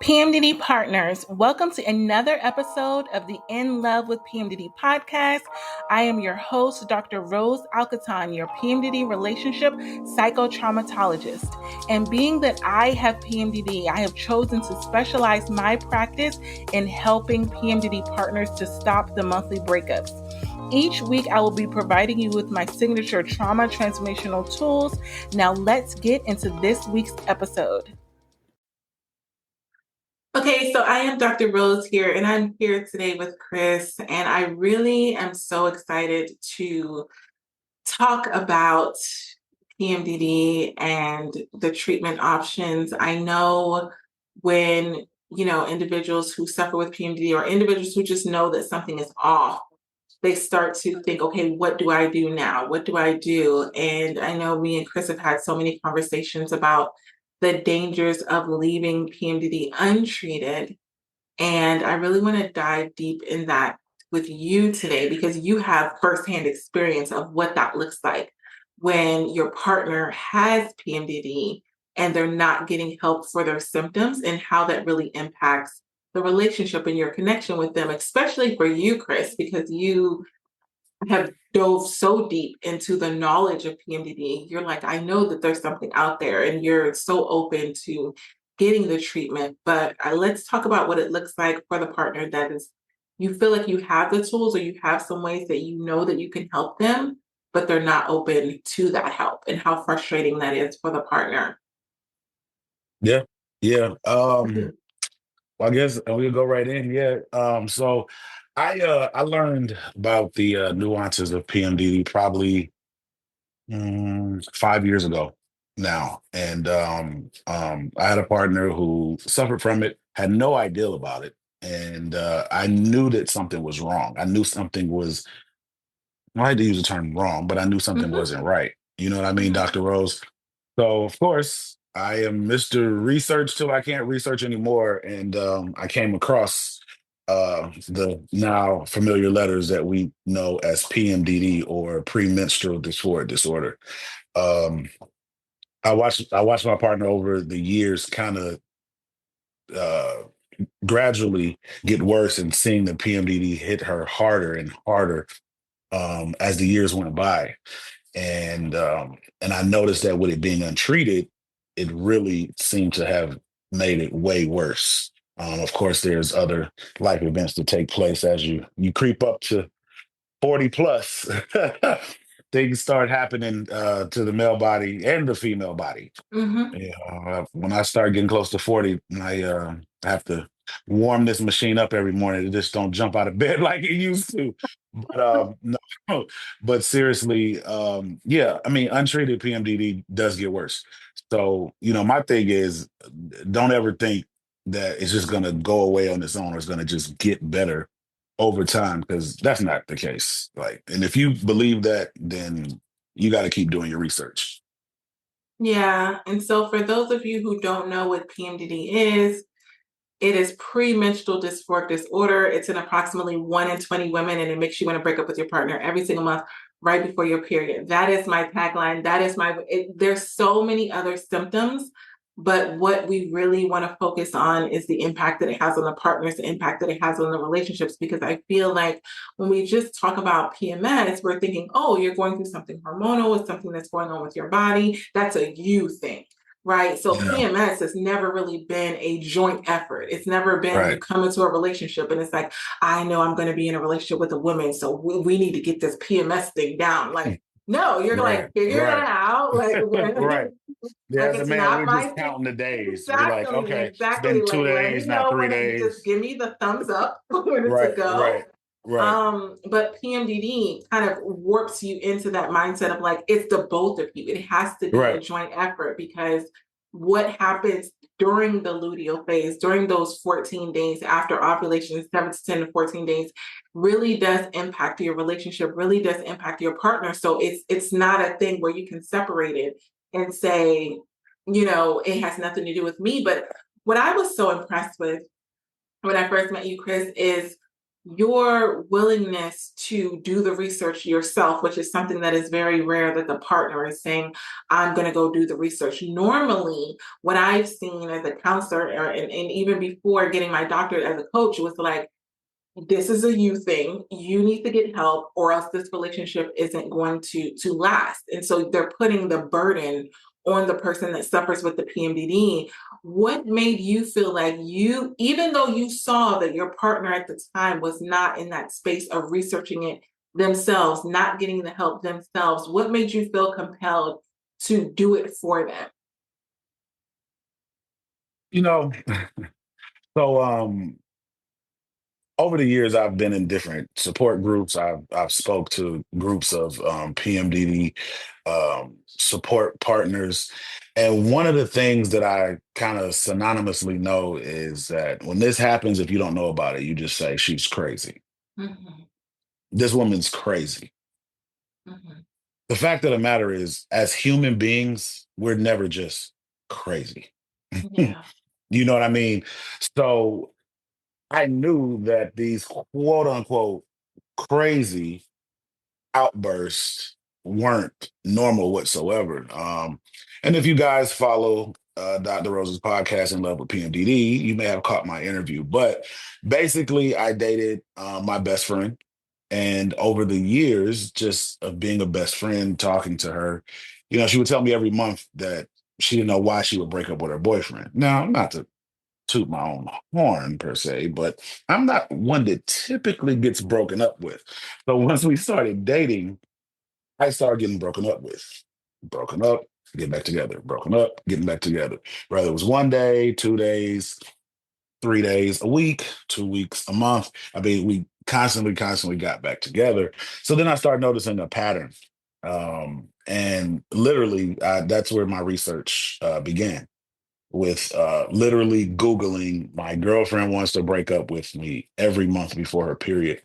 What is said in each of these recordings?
PMDD partners, welcome to another episode of the In Love with PMDD podcast. I am your host, Dr. Rose Alcatan, your PMDD relationship psychotraumatologist. And being that I have PMDD, I have chosen to specialize my practice in helping PMDD partners to stop the monthly breakups. Each week, I will be providing you with my signature trauma transformational tools. Now, let's get into this week's episode. Okay, so I am Dr. Rose here, and I'm here today with Chris, and I really am so excited to talk about PMDD and the treatment options. I know when, individuals who suffer with PMDD or individuals who just know that something is off, they start to think, okay, what do I do now? What do I do? And I know me and Chris have had so many conversations about the dangers of leaving PMDD untreated. And I really want to dive deep in that with you today because you have firsthand experience of what that looks like when your partner has PMDD and they're not getting help for their symptoms and how that really impacts the relationship and your connection with them, especially for you, Chris, because you have dove so deep into the knowledge of PMDD. You're like, I know that there's something out there, and you're so open to getting the treatment. But let's talk about what it looks like for the partner that is, you feel like you have the tools or you have some ways that you know that you can help them, but they're not open to that help, and how frustrating that is for the partner. Yeah. Well, I guess we'll go right in. Yeah. So I learned about the nuances of PMDD probably 5 years ago now, and I had a partner who suffered from it, had no idea about it, and I knew that something was wrong. I knew something was. I had to use the term wrong, but I knew something Mm-hmm. wasn't right. You know what I mean, Mm-hmm. Dr. Rose? So of course, I am Mr. Research till I can't research anymore, and I came across the now familiar letters that we know as PMDD or premenstrual dysphoric disorder. Um, I watched my partner over the years kind of uh, gradually get worse, and seeing the PMDD hit her harder and harder as the years went by. And I noticed that with it being untreated, it really seemed to have made it way worse. Of course, there's other life events that take place as you creep up to 40 plus. Things start happening to the male body and the female body. Mm-hmm. When I start getting close to 40, I have to warm this machine up every morning. It just don't jump out of bed like it used to. But no, but seriously, yeah, I mean, untreated PMDD does get worse. So, my thing is, don't ever think that it's just going to go away on its own or it's going to just get better over time, because that's not the case. Like, and if you believe that, then you got to keep doing your research. Yeah. And so for those of you who don't know what PMDD is, it is premenstrual dysphoric disorder. It's in approximately 1 in 20 women, and it makes you want to break up with your partner every single month right before your period. That is my tagline. There's so many other symptoms, but what we really want to focus on is the impact that it has on the partners, the impact that it has on the relationships, because I feel like when we just talk about PMS, we're thinking, oh, you're going through something hormonal, it's something that's going on with your body. That's a you thing. Right. So Yeah. PMS has never really been a joint effort. It's never been you Right. come into a relationship and it's like, I know I'm going to be in a relationship with a woman, so we need to get this PMS thing down. Like, no, you're like, Right. figure it Right. out. Like, Right. Yeah, like as a it's man, not we're my just thing. counting the days. We're like, Exactly. okay, it's Exactly. been Like, let me 2 days, now know three when just days. give me the thumbs up when it's a Right. go. Right. Right. But PMDD kind of warps you into that mindset of like, it's the both of you. It has to be a Right. joint effort, because what happens during the luteal phase, during those 14 days after ovulation, 7 to 10 to 14 days, really does impact your relationship, really does impact your partner. So it's not a thing where you can separate it and say, it has nothing to do with me. But what I was so impressed with when I first met you, Chris, is your willingness to do the research yourself, which is something that is very rare that the partner is saying, I'm going to go do the research. Normally, what I've seen as a counselor, and even before getting my doctorate as a coach, was like, this is a you thing. You need to get help, or else this relationship isn't going to last. And so they're putting the burden on the person that suffers with the PMDD. What made you feel like you, even though you saw that your partner at the time was not in that space of researching it themselves, not getting the help themselves, what made you feel compelled to do it for them? You know, so over the years I've been in different support groups. I've spoke to groups of PMDD support partners. And one of the things that I kind of synonymously know is that when this happens, if you don't know about it, you just say she's crazy. Mm-hmm, This woman's crazy. mm-hmm. The fact of the matter is, as human beings, we're never just crazy. Yeah. You know what I mean? So I knew that these quote unquote crazy outbursts weren't normal whatsoever. And if you guys follow Dr. Rose's podcast In Love with PMDD, you may have caught my interview. But basically, I dated my best friend. And over the years, just of being a best friend, talking to her, she would tell me every month that she didn't know why she would break up with her boyfriend. Now, not to toot my own horn per se, but I'm not one that typically gets broken up with. So once we started dating, I started getting broken up with. Broken up, get back together. Broken up, getting back together. Whether it was 1 day, 2 days, 3 days, a week, 2 weeks, a month. I mean, we constantly got back together. So then I started noticing a pattern. And literally, that's where my research began with literally Googling, my girlfriend wants to break up with me every month before her period.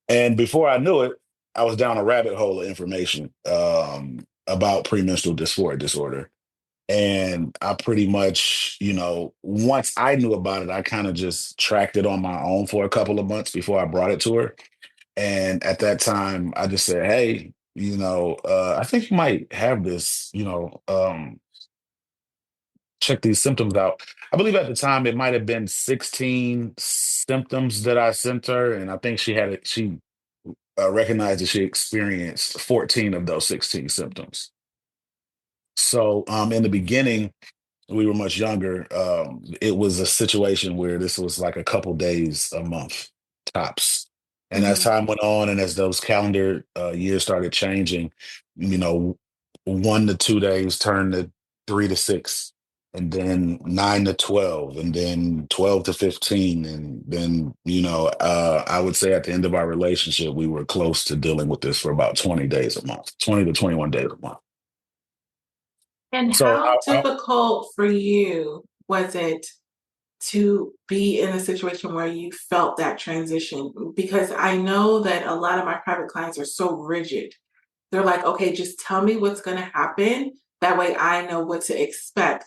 And before I knew it, I was down a rabbit hole of information about premenstrual dysphoric disorder. And I pretty much, once I knew about it, I kind of just tracked it on my own for a couple of months before I brought it to her. And at that time, I just said, hey, I think you might have this, check these symptoms out. I believe at the time it might have been 16 symptoms that I sent her, and I think she recognized that she experienced 14 of those 16 symptoms. So in the beginning, we were much younger. It was a situation where this was like a couple days a month tops. And as Mm-hmm. time went on, and as those calendar years started changing, you know, 1 to 2 days turned to 3 to 6, and then 9 to 12, and then 12 to 15, and then I would say at the end of our relationship, we were close to dealing with this for about 20 days a month, 20 to 21 days a month. And So how difficult for you was it to be in a situation where you felt that transition? Because I know that a lot of my private clients are so rigid. They're like, okay, just tell me what's going to happen. That way I know what to expect.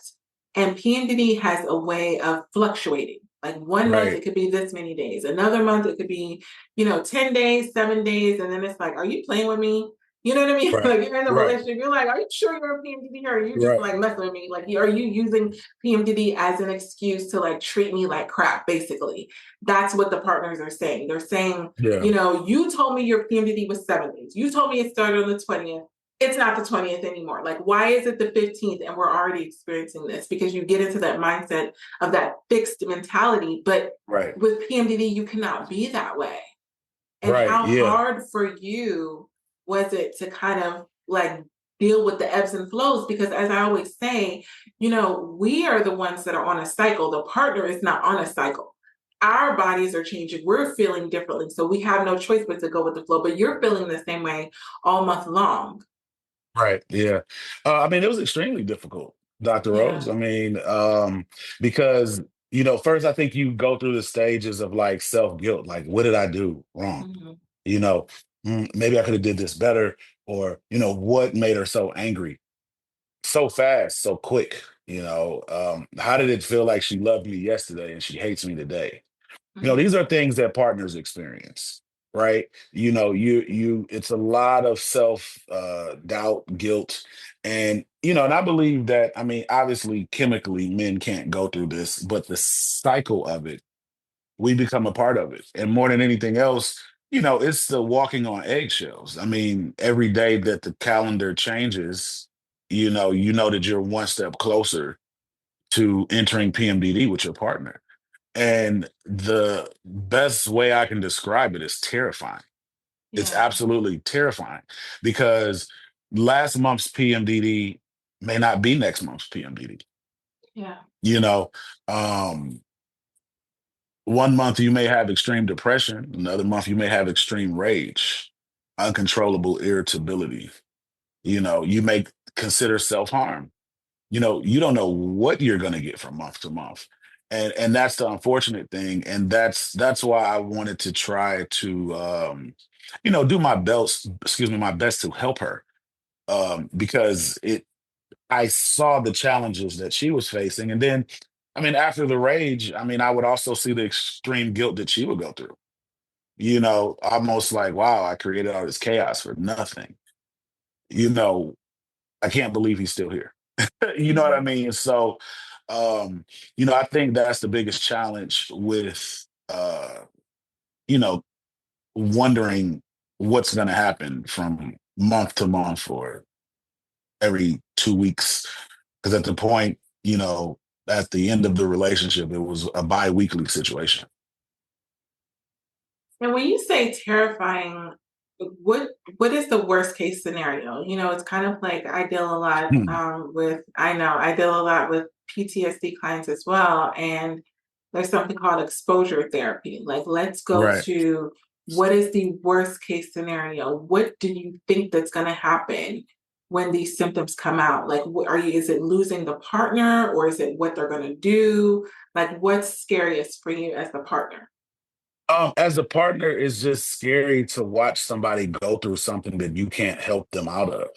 And PMDD has a way of fluctuating. Like 1 month, right, it could be this many days. Another month, it could be, 10 days, 7 days. And then it's like, are you playing with me? You know what I mean? right, Like you're in a right, relationship, you're like, are you sure you're a PMDD or are you just right. like messing with me? Like, are you using PMDD as an excuse to like treat me like crap, basically? That's what the partners are saying. They're saying, Yeah. you told me your PMDD was 7 days. You told me it started on the 20th. It's not the 20th anymore. Like, why is it the 15th and we're already experiencing this? Because you get into that mindset of that fixed mentality. But Right. with PMDD, you cannot be that way. And Right. how Yeah. hard for you was it to kind of like deal with the ebbs and flows? Because as I always say, we are the ones that are on a cycle. The partner is not on a cycle. Our bodies are changing. We're feeling differently. So we have no choice but to go with the flow. But you're feeling the same way all month long. Right. Yeah. I mean, it was extremely difficult, Dr. Yeah. Rose. I mean, because, first I think you go through the stages of like self-guilt. Like, what did I do wrong? Mm-hmm. You know, maybe I could have did this better, or, what made her so angry so fast, so quick? How did it feel like she loved me yesterday and she hates me today? These are things that partners experience, right? It's a lot of self doubt, guilt, and I believe that, I mean, obviously chemically men can't go through this, but the cycle of it, we become a part of it. And more than anything else, it's the walking on eggshells. I mean, every day that the calendar changes, you know that you're one step closer to entering PMDD with your partner. And the best way I can describe it is terrifying. It's Yeah, absolutely terrifying because last month's PMDD may not be next month's PMDD. yeah, You know, um, one month you may have extreme depression, another month you may have extreme rage, uncontrollable irritability. You may consider self harm. You don't know what you're going to get from month to month, and that's the unfortunate thing, and that's why I wanted to try to do my best to help her, because it I saw the challenges that she was facing, and then, I mean, after the rage, I mean, I would also see the extreme guilt that she would go through, almost like, wow, I created all this chaos for nothing. you know I can't believe he's still here. You know what I mhm. mean? So, I think that's the biggest challenge with, you know, wondering what's going to happen from month to month or every 2 weeks. Because at the point, at the end of the relationship, it was a bi-weekly situation. And when you say terrifying, what what is the worst case scenario? It's kind of like I deal a lot Hmm. with I know I deal a lot with PTSD clients as well, and there's something called exposure therapy. Like, let's go Right. to what is the worst case scenario? What do you think that's going to happen when these symptoms come out? Like, are you? Is it losing the partner, or is it what they're going to do? Like, what's scariest for you as the partner? As a partner, it's just scary to watch somebody go through something that you can't help them out of.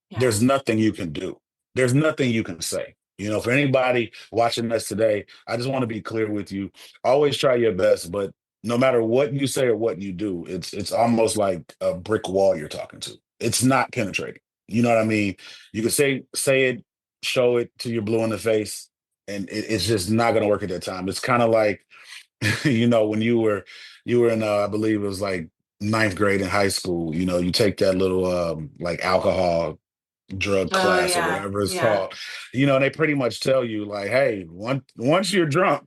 Yeah. There's nothing you can do. There's nothing you can say. For anybody watching us today, I just want to be clear with you. Always try your best, but no matter what you say or what you do, it's almost like a brick wall you're talking to. It's not penetrating. You know what I mean? You can say it, show it till you're blue in the face, and it's just not going to work at that time. It's kind of like, when you were in, I believe it was like ninth grade in high school. You take that little like alcohol drug Oh class or yeah, whatever it's yeah, called. And they pretty much tell you like, hey, once you're drunk,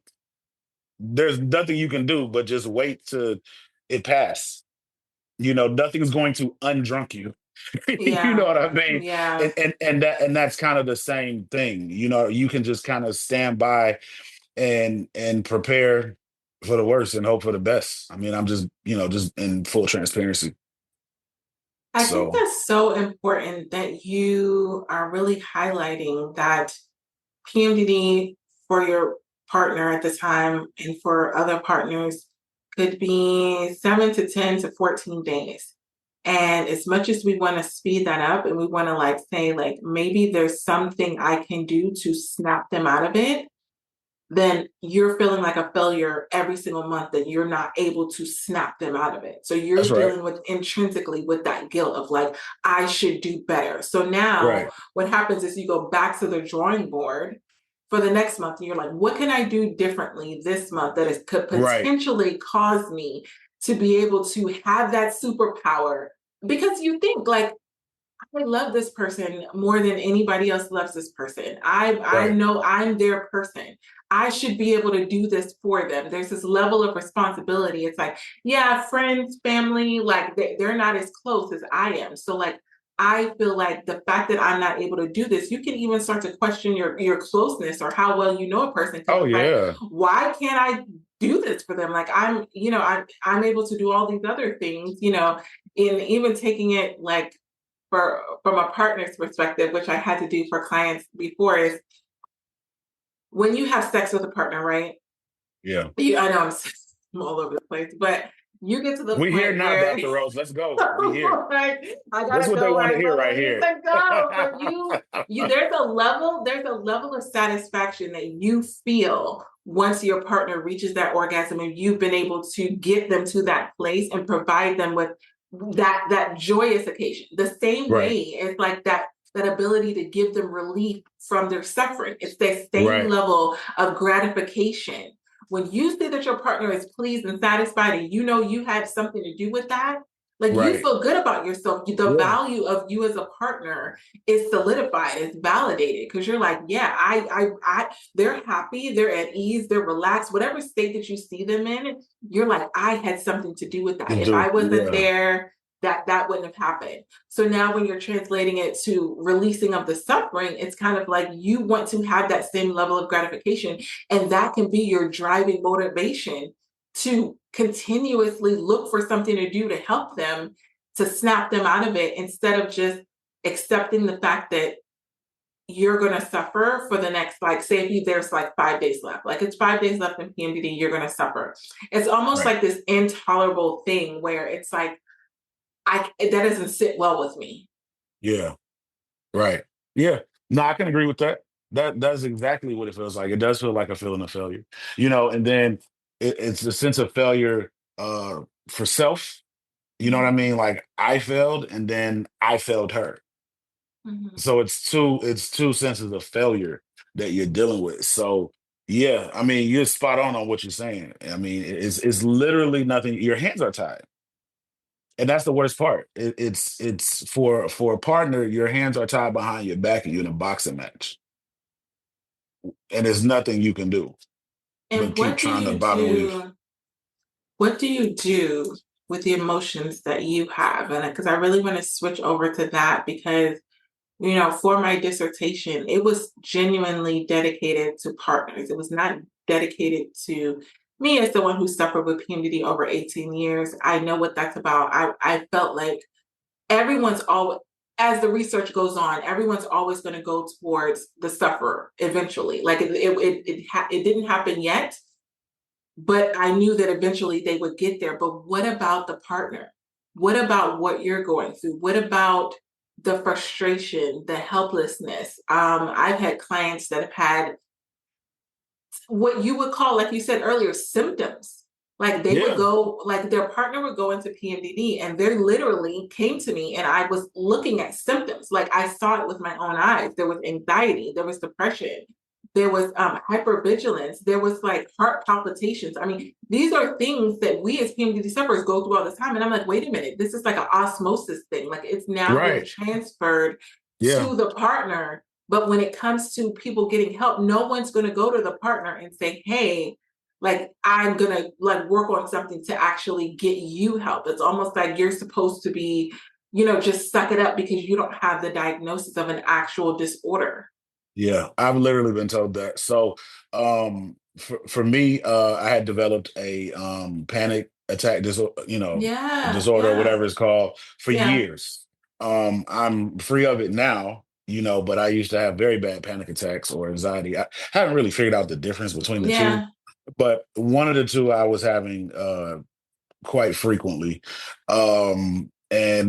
there's nothing you can do but just wait till it pass. Nothing's going to undrunk you. You know yeah, what I mean? yeah. And that's kind of the same thing. You can just kind of stand by and prepare for the worst and hope for the best. I mean, I'm just in full transparency. I think So, that's so important that you are really highlighting that PMDD for your partner at the time and for other partners could be 7 to 10 to 14 days. And as much as we want to speed that up and we want to like say, like, maybe there's something I can do to snap them out of it, then you're feeling like a failure every single month that you're not able to snap them out of it. So that's you're right. dealing with intrinsically with that guilt of like, I should do better. So now Right. what happens is you go back to the drawing board for the next month and you're like, what can I do differently this month that is, could Right. potentially cause me to be able to have that superpower? Because you think like, I love this person more than anybody else loves this person. I Right. know I'm their person. I should be able to do this for them. There's this level of responsibility. It's like, yeah, friends, family, like they're not as close as I am. So like I feel like the fact that I'm not able to do this, you can even start to question your closeness or how well you know a person because Oh it's like, yeah. why can't I do this for them? Like I'm able to do all these other things, in even taking it like from a partner's perspective, which I had to do for clients before, is when you have sex with a partner, right? Yeah. I know I'm all over the place, but you get to the We here point now, where Dr. Rose. Let's go. We here. like, I This is gotta what they go want where to I hear know that right I need here. to go. But you there's a level of satisfaction that you feel once your partner reaches that orgasm and you've been able to get them to that place and provide them with that joyous occasion. The same Right. way it's like that ability to give them relief from their suffering. It's that same Right. level of gratification. When you see that your partner is pleased and satisfied and you know you had something to do with that, like you Right. feel good about yourself. The Yeah. value of you as a partner is solidified, it's validated because you're like, yeah, they're happy, they're at ease, they're relaxed, whatever state that you see them in, you're like, I had something to do with To that. If I do. wasn't Yeah. there, that wouldn't have happened. So now when you're translating it to releasing of the suffering, it's kind of like you want to have that same level of gratification. And that can be your driving motivation to continuously look for something to do to help them, to snap them out of it, instead of just accepting the fact that you're going to suffer for the next, like, say if there's like 5 days left, like it's 5 days left in PMDD, you're going to suffer. It's almost Right. like this intolerable thing where it's like, that doesn't sit well with me. Yeah. Right. Yeah. No, I can agree with that. That's exactly what it feels like. It does feel like a feeling of failure, and then it's the sense of failure for self. You know what I Mhm. mean? Like I failed, and then I failed her. Mhm. So it's two senses of failure that you're dealing with. So yeah, I mean, you're spot on what you're saying. I mean, it's literally nothing. Your hands are tied, and that's the worst part. It's for a partner, your hands are tied behind your back, and you're in a boxing match, and there's nothing you can do And but keep what do trying to you bottom weave. do? What do you do with the emotions that you have? And because I really want to switch over to that, because for my dissertation, it was genuinely dedicated to partners. It was not dedicated to me as the one who suffered with PMDD over 18 years. I know what that's about. I felt like everyone's always, as the research goes on, everyone's always going to go towards the sufferer eventually. Like it didn't happen yet, but I knew that eventually they would get there. But what about the partner? What about what you're going through? What about the frustration, the helplessness? I've had clients that have had what you would call, like you said earlier, symptoms. Like they would Yeah. go, like their partner would go into PMDD and they literally came to me and I was looking at symptoms. Like I saw it with my own eyes. There was anxiety, there was depression, there was hypervigilance, there was like heart palpitations. I mean, these are things that we as PMDD sufferers go through all the time. And I'm like, wait a minute, this is like an osmosis thing. Like it's now being Right. transferred Yeah. to the partner. But when it comes to people getting help, no one's going to go to the partner and say, hey, like I'm going to like work on something to actually get you help. It's almost like you're supposed to be, just suck it up because you don't have the diagnosis of an actual disorder. Yeah, I've literally been told that. So, for me, I had developed a panic attack disorder, Yeah, disorder or yeah, whatever it's called for yeah, years. I'm free of it now, but I used to have very bad panic attacks or anxiety. I haven't really figured out the difference between the two, yeah. but one of the two I was having quite frequently. And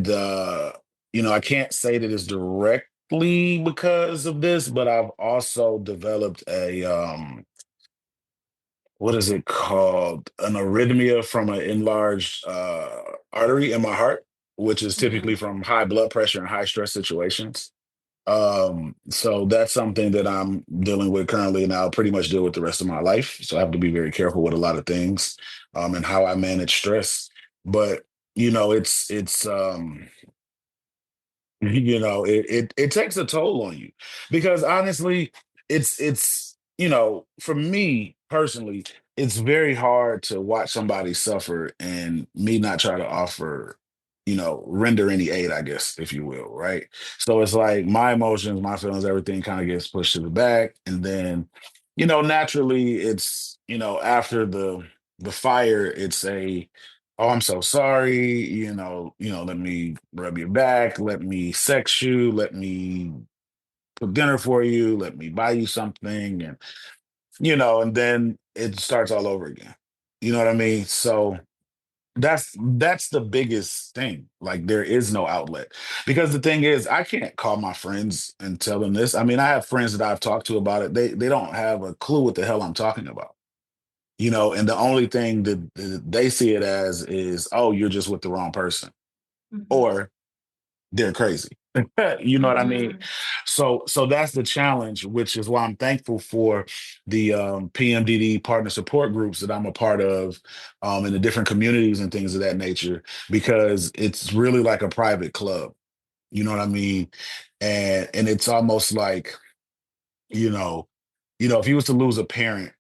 I can't say that it's directly because of this, but I've also developed a what is it called? An arrhythmia from an enlarged artery in my heart, which is typically Mhm. from high blood pressure and high stress situations. So that's something that I'm dealing with currently, and I'll pretty much deal with the rest of my life. So I have to be very careful with a lot of things, and how I manage stress. But it's it takes a toll on you because honestly, for me personally, it's very hard to watch somebody suffer and me not try to offer, render any aid, I guess, if you will, right? So it's like my emotions, my feelings, everything kind of gets pushed to the back, and then, naturally, it's after the fire, it's a oh, I'm so sorry, let me rub your back, let me sex you, let me cook dinner for you, let me buy you something, and then it starts all over again. You know what I mean? So that's the biggest thing. Like there is no outlet. Because the thing is, I can't call my friends and tell them this. I mean, I have friends that I've talked to about it. They don't have a clue what the hell I'm talking about. and the only thing that they see it as is, oh, you're just with the wrong person, Mhm. or they're crazy. You know what I mean? Mhm. So that's the challenge, which is why I'm thankful for the PMDD partner support groups that I'm a part of, in the different communities and things of that nature, because it's really like a private club. You know what I mean? And it's almost like, you know, if you was to lose a parent,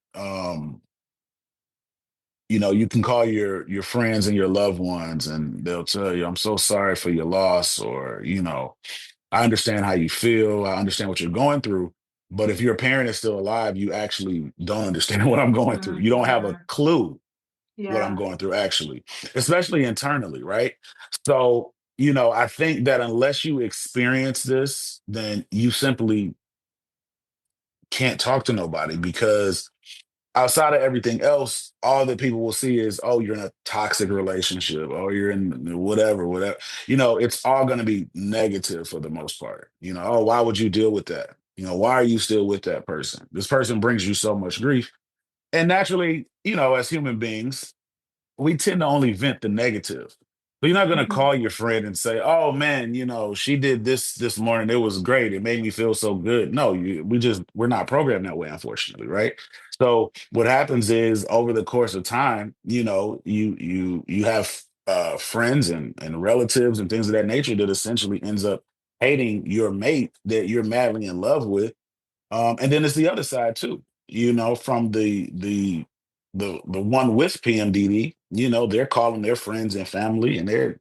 you can call your friends and your loved ones, and they'll tell you, "I'm so sorry for your loss," or, "I understand how you feel. I understand what you're going through." But if your parent is still alive, you actually don't understand what I'm going through. You don't have a Mhm. clue what I'm Yeah. going through, actually, especially internally, right? So, I think that unless you experience this, then you simply can't talk to nobody, because outside of everything else, all that people will see is, oh, you're in a toxic relationship, or you're in whatever, whatever. It's all going to be negative for the most part. Oh, why would you deal with that? Why are you still with that person? This person brings you so much grief. And naturally, as human beings, we tend to only vent the negative. But you're not going to Mhm. call your friend and say, "Oh man, she did this morning. It was great. It made me feel so good." No, we're not programmed that way, unfortunately, right? So what happens is, over the course of time, you have friends and relatives and things of that nature that essentially ends up hating your mate that you're madly in love with. And then it's the other side too. From the one with PMDD, they're calling their friends and family, and they're,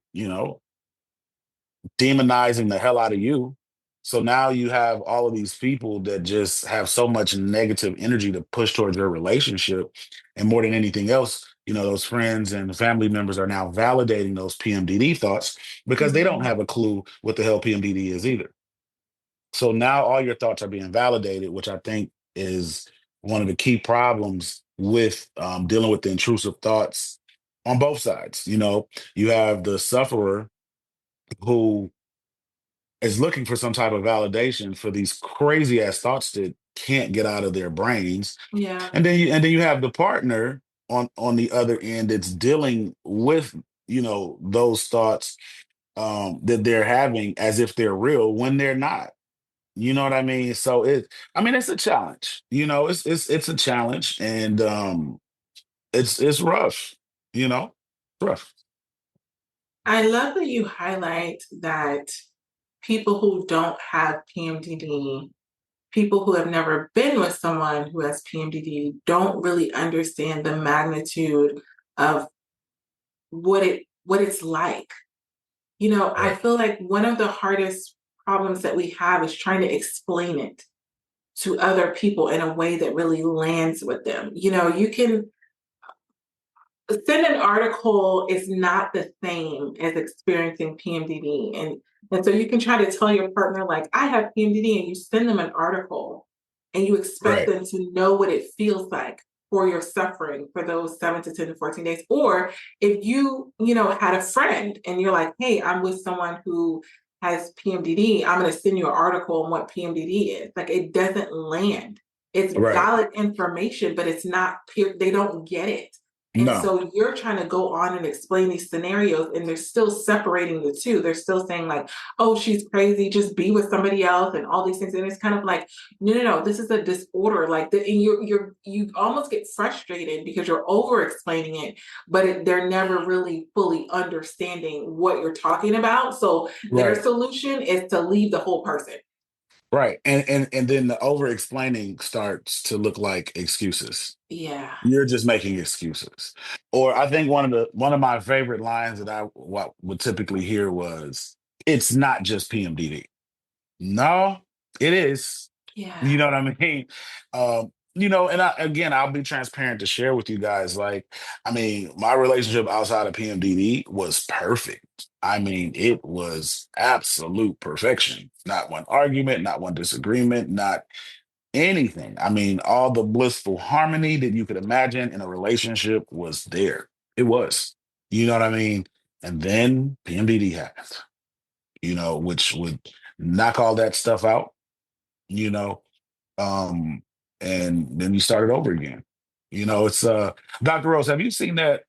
demonizing the hell out of you. So now you have all of these people that just have so much negative energy to push towards your relationship. And more than anything else, those friends and family members are now validating those PMDD thoughts, because they don't Mhm. have a clue what the hell PMDD is either. So now all your thoughts are being validated, which I think is one of the key problems with, dealing with the intrusive thoughts on both sides. You have the sufferer who is looking for some type of validation for these crazy ass thoughts that can't get out of their brains, Yeah. and then you have the partner on the other end that's dealing with, those thoughts, that they're having, as if they're real when they're not. You know what I mean? So it's a challenge. It's a challenge, and it's rough. Rough. I love that you highlight that people who don't have PMDD, people who have never been with someone who has PMDD, don't really understand the magnitude of what it's like. I Right. feel like one of the hardest problems that we have is trying to explain it to other people in a way that really lands with them. You can send an article is not the same as experiencing PMDD. And so you can try to tell your partner, like, I have PMDD, and you send them an article and you expect Right. them to know what it feels like for your suffering for those 7 to 10 to 14 days. Or if had a friend and you're like, hey, I'm with someone who has PMDD, I'm going to send you an article on what PMDD is. Like, it doesn't land. It's Right. valid information, but it's not they don't get it. And No. so you're trying to go on and explain these scenarios, and they're still separating the two. They're still saying, like, oh, she's crazy, just be with somebody else, and all these things. And it's kind of like, no, no, no, this is a disorder. Like, and you almost get frustrated because you're over explaining it, but they're never really fully understanding what you're talking about. So their Right. solution is to leave the whole person. Right. And then the over explaining starts to look like excuses. Yeah. You're just making excuses. Or I think one of my favorite lines that would typically hear was, "It's not just PMDD." No, it is. You Yeah. know what I mean? And I'll be transparent to share with you guys. Like, I mean, my relationship outside of PMDD was perfect. I mean, it was absolute perfection. Not one argument, not one disagreement, not anything. I mean, all the blissful harmony that you could imagine in a relationship was there. It was. You know what I mean? And then PMDD happened, which would knock all that stuff out, you know, um, and then you started over again. It's Dr. Rose, have you seen that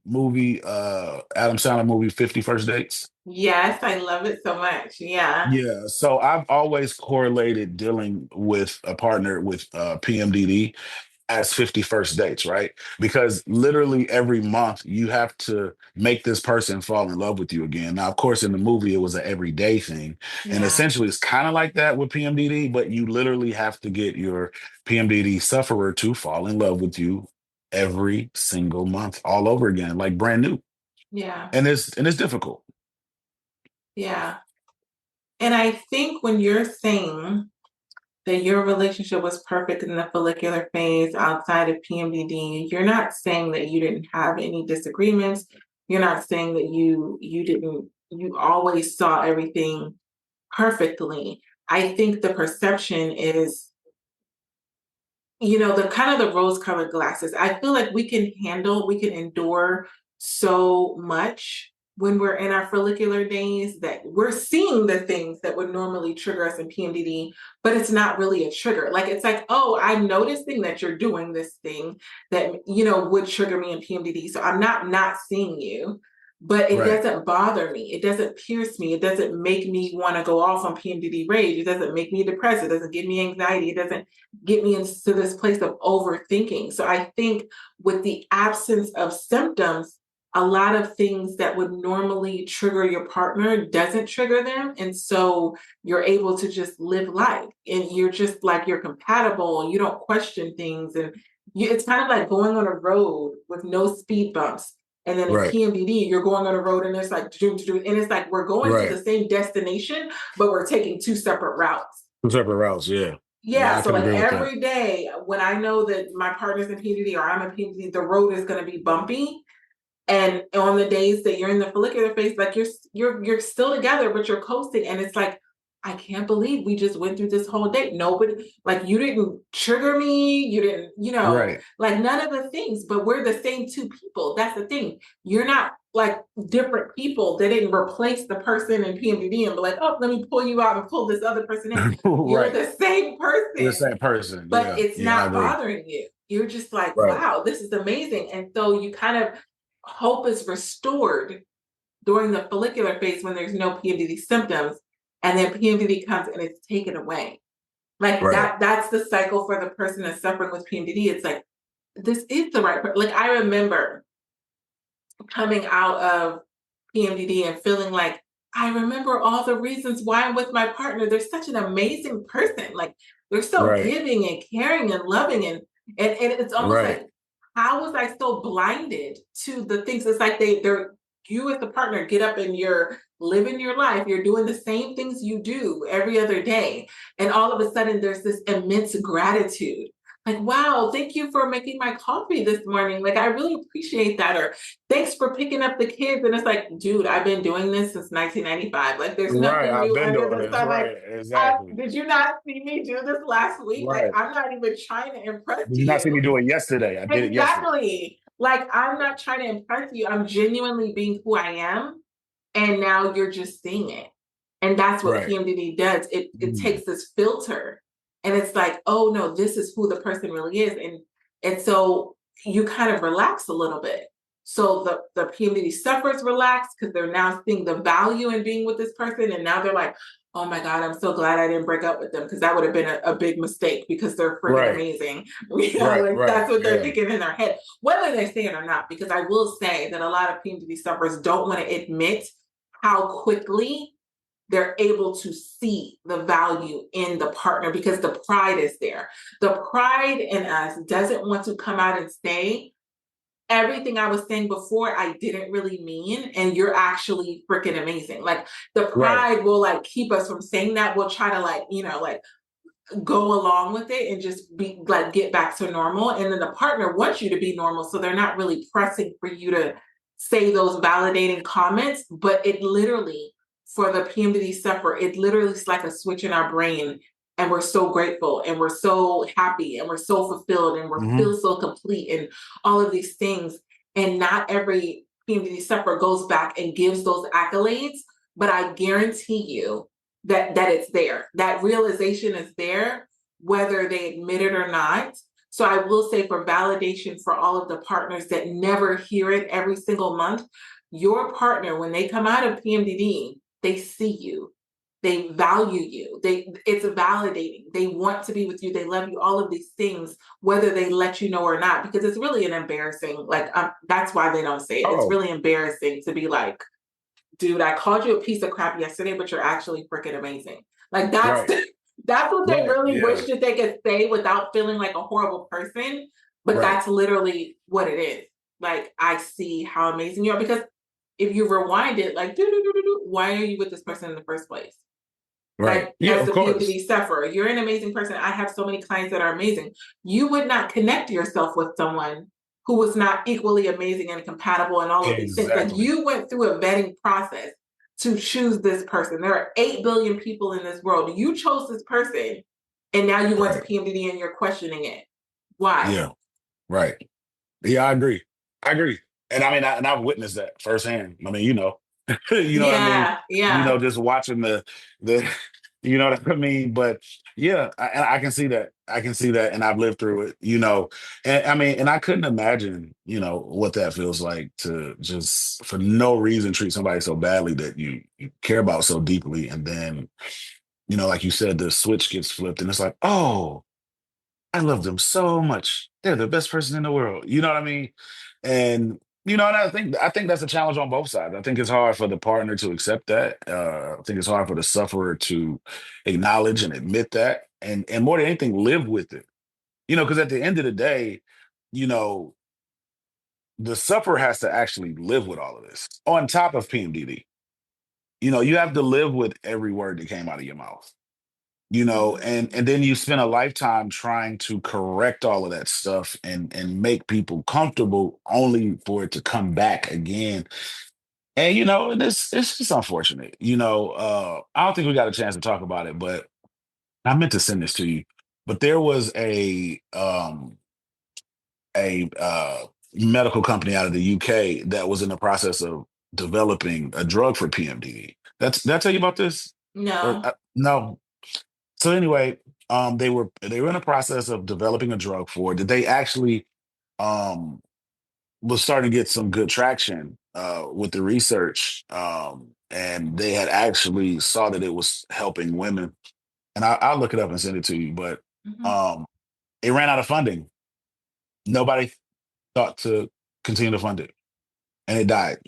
movie, Adam Sandler movie, 50 First Dates? Yes, I love it so much. Yeah. Yeah, so I've always correlated dealing with a partner with PMDD as 51st dates, right? Because literally every month you have to make this person fall in love with you again. Now, of course, in the movie, it was an everyday thing. And Yeah. essentially, it's kind of like that with PMDD, but you literally have to get your PMDD sufferer to fall in love with you every single month, all over again, like brand new. Yeah. And it's difficult. Yeah. And I think when you're saying that your relationship was perfect in the follicular phase outside of PMDD, you're not saying that you didn't have any disagreements. You're not saying that you always saw everything perfectly. I think the perception is, the kind of the rose-colored glasses. I feel like we can endure so much when we're in our follicular days that we're seeing the things that would normally trigger us in PMDD, but it's not really a trigger. Like it's like, oh, I'm noticing that you're doing this thing that would trigger me in PMDD. So I'm not seeing you, but it Right, doesn't bother me. It doesn't pierce me. It doesn't make me want to go off on PMDD rage. It doesn't make me depressed. It doesn't give me anxiety. It doesn't get me into this place of overthinking. So I think with the absence of symptoms, a lot of things that would normally trigger your partner doesn't trigger them. And so you're able to just live life and you're just like you're compatible and you don't question things. And it's kind of like going on a road with no speed bumps. And then in right, PMDD, you're going on a road and it's like, and it's like we're going to right. the same destination, but we're taking two separate routes. Two separate routes, yeah. Yeah, Yeah, I so can like agree with that. every day when I know that my partner's in PMDD or I'm in PMDD, the road is going to be bumpy. And on the days that you're in the follicular phase, like you're still together, but you're coasting, and it's like I can't believe we just went through this whole day. Nobody, like you didn't trigger me, you didn't, Right. like none of the things. But we're the same two people. That's the thing. You're not like different people. They didn't replace the person in PMDD and be like, oh, let me pull you out and pull this other person in. You're Right. the same The person same person. but Yeah. it's Yeah, I not agree. bothering you. You're just like, Right. wow, this is amazing. And so you kind of hope is restored during the follicular phase when there's no PMDD symptoms, and then PMDD comes and it's taken away. Like Right. that's the cycle for the person that's suffering with PMDD. It's like this is the right like I remember coming out of PMDD and feeling like I remember all the reasons why I'm with my partner. They're such an amazing person. Like they're so Right. giving and caring and loving and it's almost Right. like how was I so blinded to the things? It's like they're you as the partner get up and you're living your life. You're doing the same things you do every other day. And all of a sudden there's this immense gratitude. Like, wow, thank you for making my coffee this morning. Like, I really appreciate that. Or thanks for picking up the kids. And it's like, dude, I've been doing this since 1995. Like, there's Right. nothing I've new been under doing the this. sun. Like, Right. Exactly. did you not see me do this last week? Like, Right. I'm not even trying to impress Did you not see me you. do it yesterday? I did it yesterday. Exactly. Like, I'm not trying to impress you. I'm genuinely being who I am. And now you're just seeing it. And that's what Right. PMDD does. It Mm. takes this filter and it's like, oh no, this is who the person really is. And so you kind of relax a little bit. So the PMDD sufferers relax because they're now seeing the value in being with this person. And now they're like, oh my God, I'm so glad I didn't break up with them because that would have been a big mistake because they're freaking Right. amazing. Right. Like Right. that's what they're Yeah. thinking in their head, whether they say it or not. Because I will say that a lot of PMDD sufferers don't want to admit how quickly they're able to see the value in the partner because the pride is there. The pride in us doesn't want to come out and say, everything I was saying before, I didn't really mean, and you're actually freaking amazing. Like the Right. pride will like keep us from saying that. We'll try to like, like go along with it and just be like get back to normal. And then the partner wants you to be normal. So they're not really pressing for you to say those validating comments, but it literally, for the PMDD sufferer, it literally is like a switch in our brain. And we're so grateful and we're so happy and we're so fulfilled and we're Hmm. feel so complete and all of these things. And not every PMDD sufferer goes back and gives those accolades, but I guarantee you that it's there. That realization is there, whether they admit it or not. So I will say, for validation for all of the partners that never hear it every single month, your partner, when they come out of PMDD, they see you. They value you. It's validating. They want to be with you. They love you. All of these things, whether they let you know or not, because it's really an embarrassing. That's why they don't say it. It's Oh, really embarrassing to be like, dude, I called you a piece of crap yesterday, but you're actually freaking amazing. Like that's right, that's what they right, really yeah, wish that they could say without feeling like a horrible person. But right, that's literally what it is. Like, I see how amazing you are, because if you rewind it, like, why are you with this person in the first place? right. Like, Yeah, as of the course. PMDD sufferer, you're an amazing person. I have so many clients that are amazing. You would not connect yourself with someone who was not equally amazing and compatible and all of these things. Like, Exactly. you went through a vetting process to choose this person. There are 8 billion people in this world. You chose this person, and now you went to Right. PMDD and you're questioning it. Why? Yeah. Right. Yeah, I agree. I agree. And I mean, and I've witnessed that firsthand. I mean, you know what I mean? Yeah, yeah. Just watching the, you know what I mean? But yeah, and I can see that. I can see that. And I've lived through it, and I mean, and I couldn't imagine, what that feels like to just for no reason treat somebody so badly that you care about so deeply. And then, like you said, the switch gets flipped and it's like, oh, I love them so much. They're the best person in the world. You know what I mean? And and I think that's a challenge on both sides. I think it's hard for the partner to accept that. I think it's hard for the sufferer to acknowledge and admit that, and more than anything, live with it. Because at the end of the day, you know, the sufferer has to actually live with all of this on top of PMDD. You have to live with every word that came out of your mouth. And Mhm. then you spend a lifetime trying to correct all of that stuff and make people comfortable only for it to come back again. And and it's just unfortunate. I don't think we got a chance to talk about it, but I meant to send this to you. But there was a medical company out of the UK that was in the process of developing a drug for PMDD. Did I tell you about this? Or No. no? So anyway, they were in the process of developing a drug for it. That they actually um, was starting to get some good traction with the research, and they had actually saw that it was helping women. And I'll look it up and send it to you. But Mhm. um, it ran out of funding. Nobody thought to continue to fund it, and it died.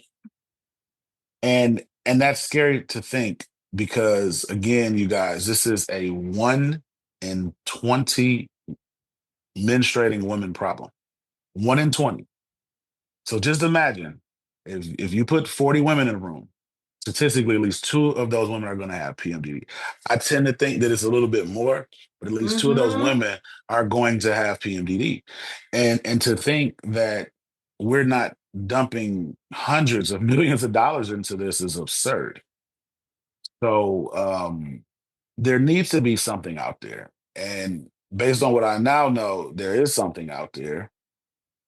And that's scary to think because again, you guys, this is a 1 in 20 menstruating women problem. 1 in 20. So just imagine if you put 40 women in a room, statistically, at least two of those women are going to have PMDD. I tend to think that it's a little bit more, but at least two of those Mhm. women are going to have PMDD. And to think that we're not dumping hundreds of millions of dollars into this is absurd. So there needs to be something out there. And based on what I now know, there is something out there.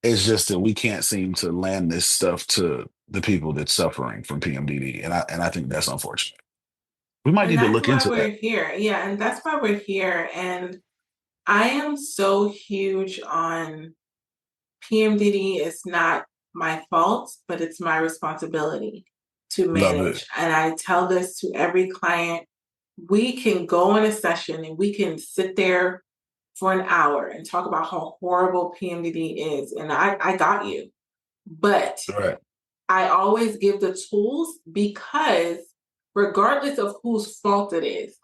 It's just that we can't seem to land this stuff to the people that's suffering from PMDD, and I think that's unfortunate. We might And need to that's look why into we're that. here. Yeah, and that's why we're here. And I am so huge on PMDD is not my fault, but it's my responsibility to Love it. manage. And I tell this to every client. We can go in a session and we can sit there for an hour and talk about how horrible PMDD is. And I got you. But All right. I always give the tools, because regardless of whose fault it is,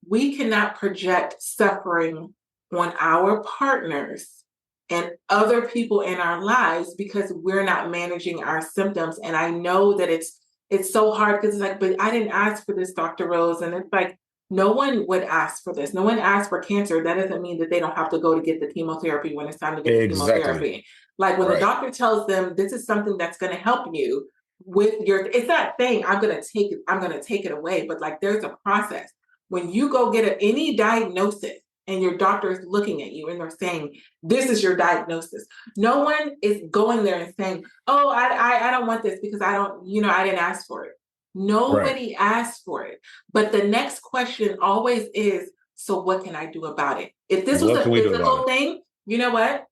we cannot project suffering on our partners and other people in our lives because we're not managing our symptoms. And I know that it's so hard because it's like, but I didn't ask for this, Dr. Rose. And it's like, no one would ask for this. No one asked for cancer. That doesn't mean that they don't have to go to get the chemotherapy when it's time to get the Exactly. chemotherapy. Like, when the Right. doctor tells them this is something that's going to help you with your, it's not saying I'm going to take it away, but like, there's a process. When you go get any diagnosis and your doctor is looking at you and they're saying, this is your diagnosis, no one is going there and saying, oh, I don't want this because I don't, I didn't ask for it. Right. Nobody asked for it. But the next question always is, so what can I do about it? If this was What a can we do about physical it? thing, You know what?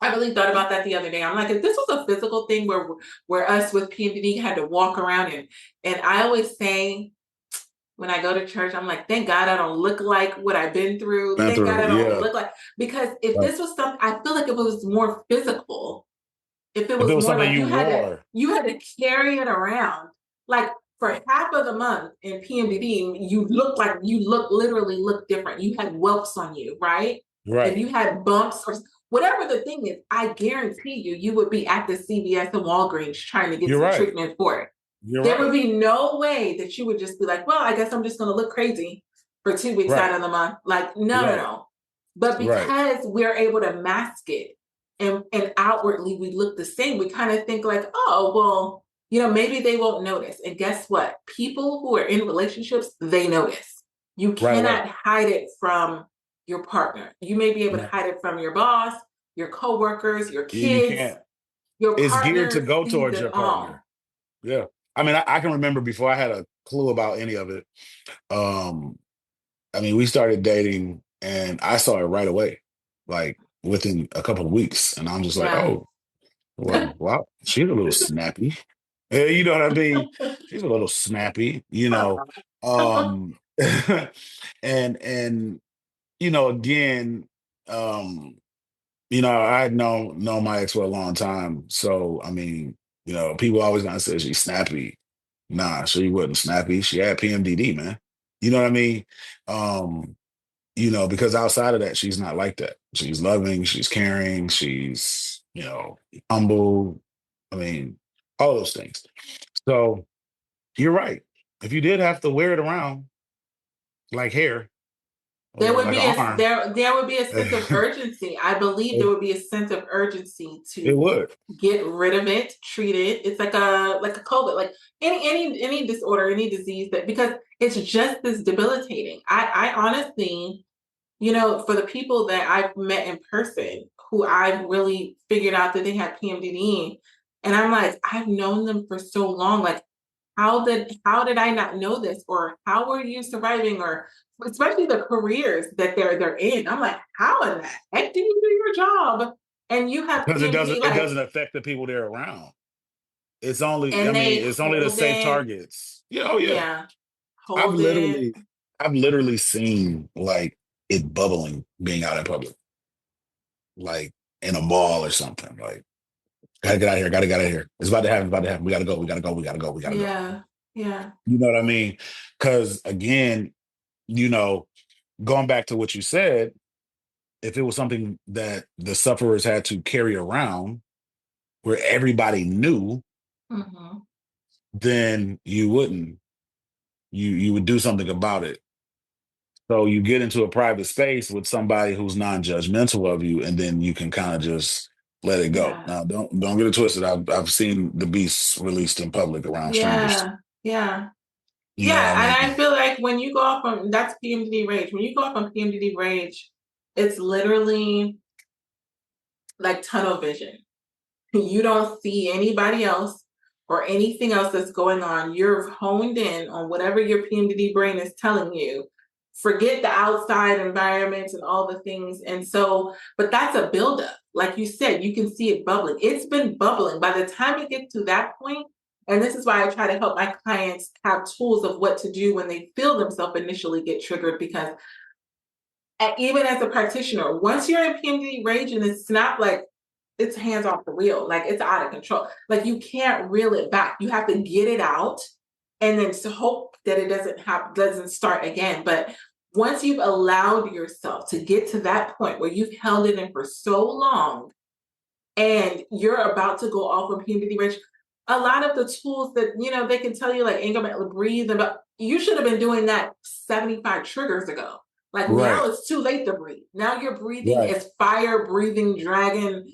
I really thought about that the other day. I'm like, if this was a physical thing where us with PMDD had to walk around and I always say when I go to church, I'm like, thank God I don't look like what I've been through. Been Thank God through, I don't yeah. look like, because if Right. this was something, I feel like if it was more physical, if it If it was was more something like you wore, you had to carry it around, like for half of the month in PMDD, you literally look different. You had whelps on you, right? If right? you had bumps or whatever the thing is, I guarantee you would be at the CVS and Walgreens trying to get You're some right. treatment for it. You're There would right. be no way that you would just be like, well, I guess I'm just going to look crazy for 2 weeks out Right. of the month. Like, no, no, Right. no. But Right. because we're able to mask it and outwardly we look the same, we kind of think like, oh, well, maybe they won't notice. And guess what? People who are in relationships, they notice. You Right away. cannot hide it from your partner. You may be able to No, hide it from your boss, your coworkers, your you kids. can't. Your It's geared to partner go sees towards it your partner. all. Yeah. I mean, I can remember before I had a clue about any of it. Um, I mean, we started dating and I saw it right away, like within a couple of weeks. And I'm just like, Yeah. oh, well, wow, she's a little snappy. You know what I mean? She's a little snappy, you know. Um and again, um, I had known my ex for a long time. So I mean, people always gonna say she's snappy. Nah, she wasn't snappy. She had PMDD, man. You know what I mean? Um, because outside of that, she's not like that. She's loving, she's caring, she's, humble. I mean, all those things. So you're right. If you did have to wear it around like hair There or would like be an a arm, there would be a sense of it urgency. I believe there would be a sense of urgency to would. get rid of it, treat it. It's like a COVID, like any disorder, any disease that because it's just as debilitating. I honestly, for the people that I've met in person who I've really figured out that they had PMDD, and I'm like, I've known them for so long. Like, how did I not know this? Or how are you surviving? Or especially the careers that they're in. I'm like, how in the heck do you do your job? And you have Because it PMDD, doesn't it like, doesn't affect the people they're around. It's only, I and mean, they it's only the hold safe it, targets. Yeah, oh yeah. yeah, I've hold it. literally, I've literally seen like it bubbling being out in public, like in a mall or something. Like, gotta get out of here, gotta get out of here. It's about to happen, it's about to happen. We gotta go, we gotta go, we gotta go, we gotta go. Yeah, yeah. You know what I mean? Because again, you know, going back to what you said, if it was something that the sufferers had to carry around where everybody knew, Hmm. then you wouldn't. You would do something about it. So you get into a private space with somebody who's non-judgmental of you, and then you can kind of just let it go. Yeah, Now, don't get it twisted. I've seen the beasts released in public around strangers too. yeah, yeah. You know what I Yeah, and I mean? feel like when you go off on that's PMDD rage. When you go off on PMDD rage, it's literally like tunnel vision. You don't see anybody else or anything else that's going on. You're honed in on whatever your PMDD brain is telling you. Forget the outside environment and all the things. And so, but that's a buildup. Like you said, you can see it bubbling. It's been bubbling. By the time you get to that point, and this is why I try to help my clients have tools of what to do when they feel themselves initially get triggered, because even as a practitioner, once you're in PMDD rage and it's not like it's hands off the wheel, like it's out of control. Like you can't reel it back. You have to get it out and then to hope that it doesn't start again. But once you've allowed yourself to get to that point where you've held it in for so long and you're about to go off on PMDD rage, a lot of the tools that they can tell you, like anger management, breathe, but you should have been doing that 75 triggers ago. Like now Right, it's too late to breathe. Now you're breathing right, as fire breathing dragon.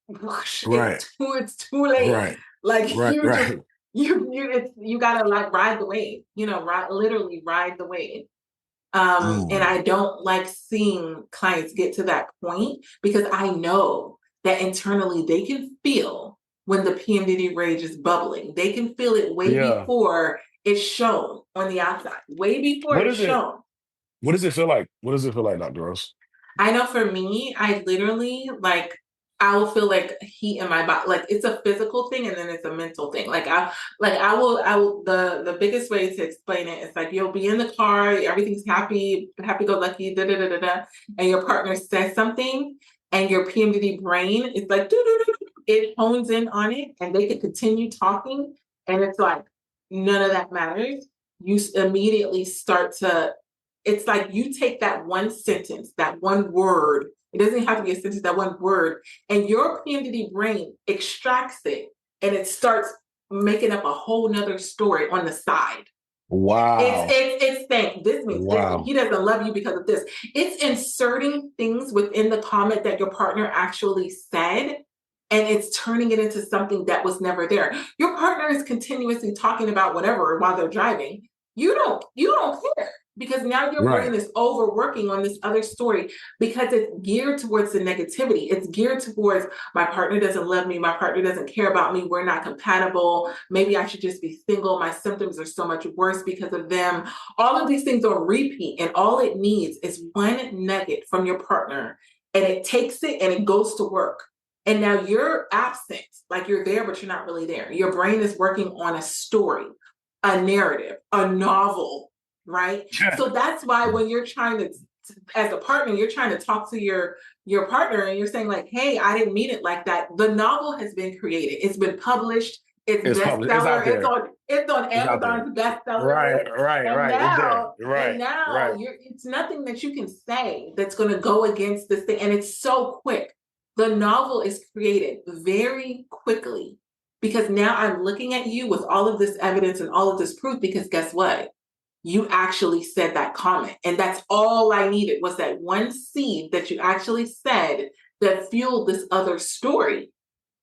Whoosh, right, it's too late. right, Like right, you just right. you gotta like ride the wave. Literally ride the wave. And Mm, I don't like seeing clients get to that point because I know that internally they can feel when the PMDD rage is bubbling. They can feel it way yeah. before it's shown on the outside, way before What it's is it? shown. What does it feel like? What does it feel like, Dr. Rose? I know for me, I literally like I will feel like heat in my body. Like it's a physical thing and then it's a mental thing. I will the biggest way to explain it is like you'll be in the car, everything's happy go lucky, da da da da da, and your partner says something and your PMDD brain is like doo, doo, doo, doo. It hones in on it and they can continue talking and it's like none of that matters. You immediately start to it's like you take that one sentence, that one word, it doesn't have to be a sentence, that one word, and your PMDD brain extracts it and it starts making up a whole nother story on the side. Wow. It's saying this means this, and Wow. he doesn't love you because of this. It's inserting things within the comment that your partner actually said, and it's turning it into something that was never there. Your partner is continuously talking about whatever while they're driving. You don't care because now your brain Right. is overworking on this other story because it's geared towards the negativity. It's geared towards my partner doesn't love me, my partner doesn't care about me, we're not compatible, maybe I should just be single, my symptoms are so much worse because of them. All of these things on repeat, and all it needs is one nugget from your partner, and it takes it and it goes to work. And now you're absent, like you're there, but you're not really there. Your brain is working on a story, a narrative, a novel, right? So that's why when you're trying to, as a partner, you're trying to talk to your partner and you're saying like, "Hey, I didn't mean it like that." The novel has been created. It's been published. It's It's public. It's out bestseller. It's there. on it's on It's out there. Amazon's bestseller Right. list. Right. And Right. It's there. now, and Right. now Right. you're it's nothing that you can say that's going to go against this thing. And it's so quick. The novel is created very quickly because now I'm looking at you with all of this evidence and all of this proof because guess what? You actually said that comment. And that's all I needed was that one seed that you actually said that fueled this other story.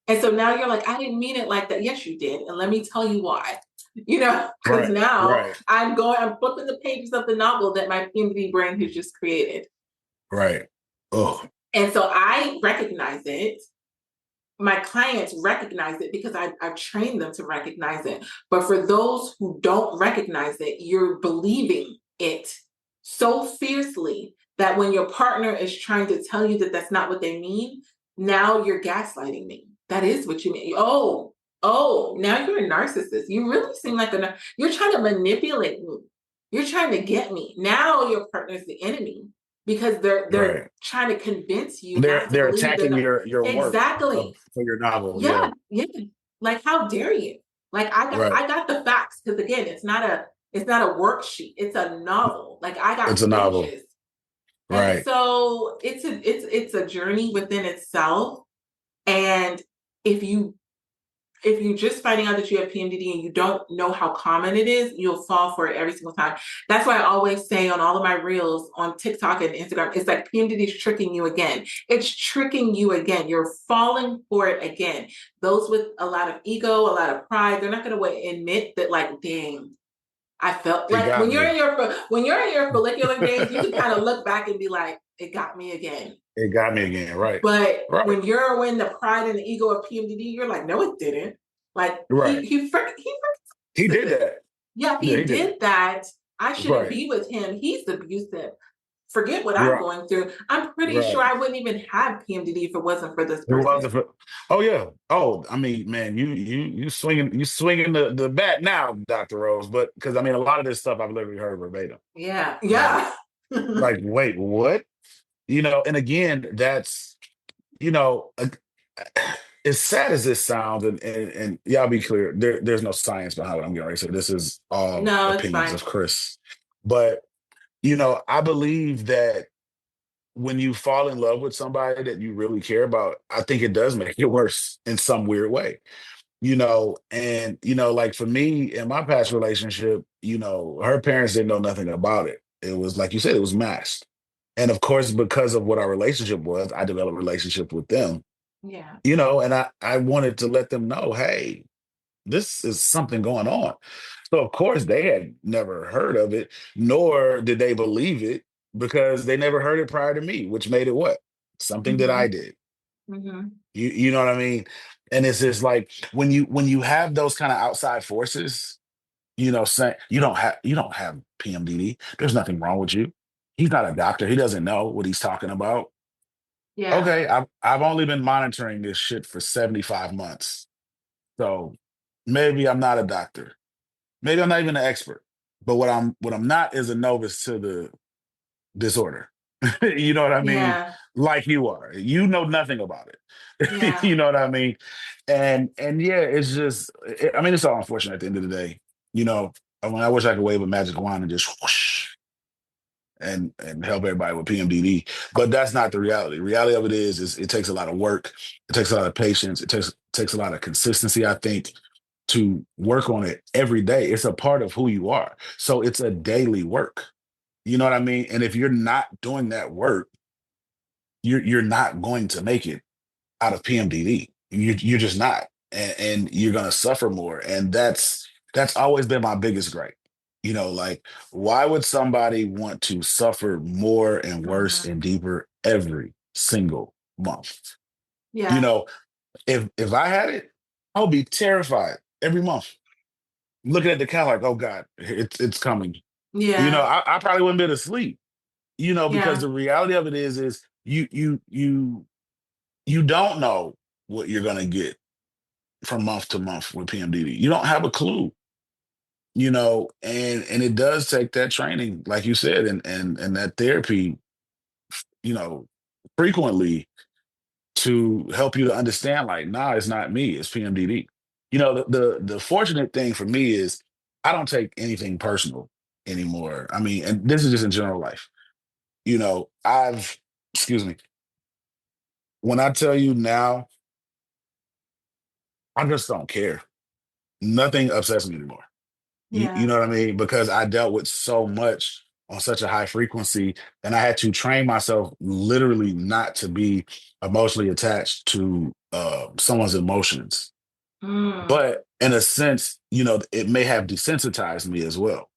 And so now you're like, I didn't mean it like that. Yes, you did. And let me tell you why. Because Right. now Right. I'm flipping the pages of the novel that my PMD brain has just created. Right. Oh. And so I recognize it, my clients recognize it because I've trained them to recognize it. But for those who don't recognize it, you're believing it so fiercely that when your partner is trying to tell you that that's not what they mean, now you're gaslighting me. That is what you mean. Oh, now you're a narcissist. You really seem like you're trying to manipulate me. You're trying to get me. Now your partner's the enemy because they're Right. trying to convince you They're not to they're believe attacking in your work of exactly. for your novel. Yeah. Yeah, yeah. Like, how dare you? Like, I got Right. I got the facts because again, it's not a worksheet. It's a novel. Like, I It's got a novel. pages, and Right. so it's a journey within itself. And if you if you're just finding out that you have PMDD and you don't know how common it is, you'll fall for it every single time. That's why I always say on all of my reels on TikTok and Instagram, it's like PMDD is tricking you again. It's tricking you again. You're falling for it again. Those with a lot of ego, a lot of pride, they're not going to admit that, like, dang, I felt It like got me. when you're in your follicular days, you can kind of look back and be like, it got me again. It got me again. Right. But Right. when you're in the pride and the ego of PMDD, you're like, no, it didn't. Like Right. he He did narcissistic. that. Yeah, Yeah, he he did. did that. I shouldn't Right. be with him. He's abusive. Forget what I'm Right. going through. I'm pretty sure Right. I wouldn't even have PMDD if it wasn't for this It was person. a, oh yeah. Oh, I mean, man, you swinging the bat now, Dr. Rose. But because I mean, a lot of this stuff I've literally heard verbatim. Yeah, Like, yeah. wait, what? And again, that's you know, uh, as sad as this sounds, and y'all be clear, there's no science behind what I'm getting ready to say. This is all No, it's opinions fine. of Chris. But I believe that when you fall in love with somebody that you really care about, I think it does make it worse in some weird way. And like for me in my past relationship, her parents didn't know nothing about it. It was like you said, it was masked. And of course, because of what our relationship was, I developed a relationship with them, Yeah. and I wanted to let them know, hey, this is something going on. So of course they had never heard of it, nor did they believe it because they never heard it prior to me, which made it what? Something that I Mm-hmm. did. Mm-hmm. You know what I mean? And it's just like when you have those kind of outside forces, saying you don't have PMDD, there's nothing wrong with you. He's not a doctor. He doesn't know what he's talking about. Yeah. Okay, I've only been monitoring this shit for 75 months. So maybe I'm not a doctor. Maybe I'm not even an expert. But what I'm not is a novice to the disorder. You know what I mean? Yeah. Like you are. You know nothing about it. Yeah. You know what I mean? And yeah, it's just I mean, it's all unfortunate at the end of the day. You know, I wish I could wave a magic wand and just whoosh and help everybody with PMDD. But that's not the reality. Reality of it is it takes a lot of work. It takes a lot of patience. It takes a lot of consistency, I think, to work on it every day. It's a part of who you are. So it's a daily work. You know what I mean? And if you're not doing that work, you're not going to make it out of PMDD. You're just not, and you're gonna suffer more. And that's always been my biggest gripe. You know, like why would somebody want to suffer more and worse Mhm. and deeper every single month? You Yeah. know, if I had it, I would be terrified every month, looking at the count like, oh God, it's coming. You know, Yeah. I probably wouldn't be able to sleep. You know, because Yeah. the reality of it is you don't know what you're gonna get from month to month with PMDD. You don't have a clue, you know, and it does take that training, like you said, and that therapy, you know, frequently to help you to understand, like, nah, it's not me, it's PMDD. You know, the fortunate thing for me is I don't take anything personal anymore. I mean, and this is just in general life. You know, excuse me, when I tell you now, I just don't care. Nothing upsets me anymore. You Yeah. know what I mean? Because I dealt with so much on such a high frequency, and I had to train myself literally not to be emotionally attached to someone's emotions. Mm. But in a sense, you know, it may have desensitized me as well.